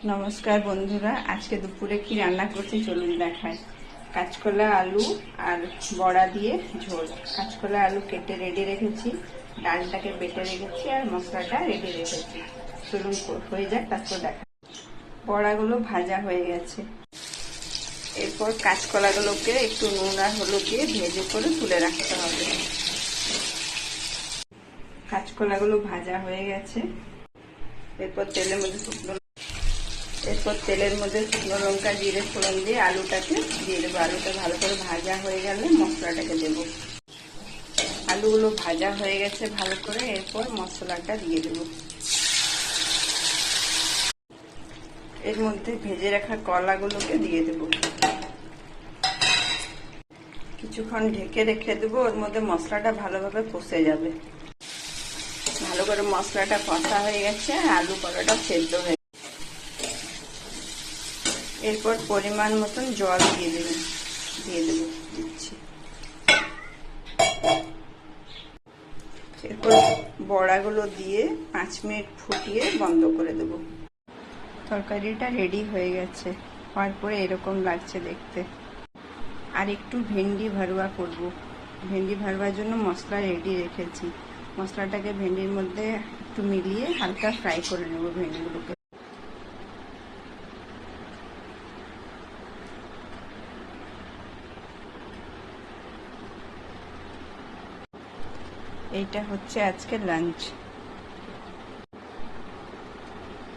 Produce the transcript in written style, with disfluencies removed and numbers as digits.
নমস্কার বন্ধুরা, আজকে দুপুরে কি রান্না করছি চলুন দেখায়। কাঁচকলা আলু আর বড়া দিয়ে ঝোল। কাঁচকলা আলু কেটে রেডি রেখেছি, ডালটাকে বেটে রেখেছি আর মশলাটা রেডি রেখেছি। চলুন হয়ে যাক, তারপর দেখা। বড়াগুলো ভাজা হয়ে গেছে। এরপর কাঁচকলাগুলোকে একটু নুন আর হলুদ দিয়ে ভেজে করে তুলে রাখতে হবে। কাঁচকলাগুলো ভাজা হয়ে গেছে। এরপর তেলের মধ্যে শুকনো লঙ্কা জিরে ফোড়ন দিয়ে আলুটাকে দিয়ে দেবো। আলুটা ভালো করে ভাজা হয়ে গেলে মশলাটাকে দেবো। আলুগুলো ভাজা হয়ে গেছে ভালো করে, এরপর মশলাটা দিয়ে দেবো। এর মধ্যে ভেজে রাখা কলাগুলোকে দিয়ে দেবো। কিছুক্ষণ ঢেকে রেখে দেবো, ওর মধ্যে মশলাটা ভালোভাবে কষে যাবে। ভালো করে মশলাটা কষা হয়ে গেছে, আলু কলাটা সেদ্ধ হয়ে। এরপর পরিমাণ মতন জল দিয়ে দেবো দিচ্ছি। এরপর বড়াগুলো দিয়ে 5 মিনিট ফুটিয়ে বন্ধ করে দেব। তরকারিটা রেডি হয়ে গেছে। হওয়ার পরে এরকম লাগছে দেখতে। আর একটু ভেন্ডি ভারুয়া করব। ভেন্ডি ভারুয়ার জন্য মশলা রেডি রেখেছি। মশলাটাকে ভেন্ডির মধ্যে একটু মিলিয়ে হালকা ফ্রাই করে নেব ভেন্ডিগুলোকে। এইটা হচ্ছে আজকে লাঞ্চ।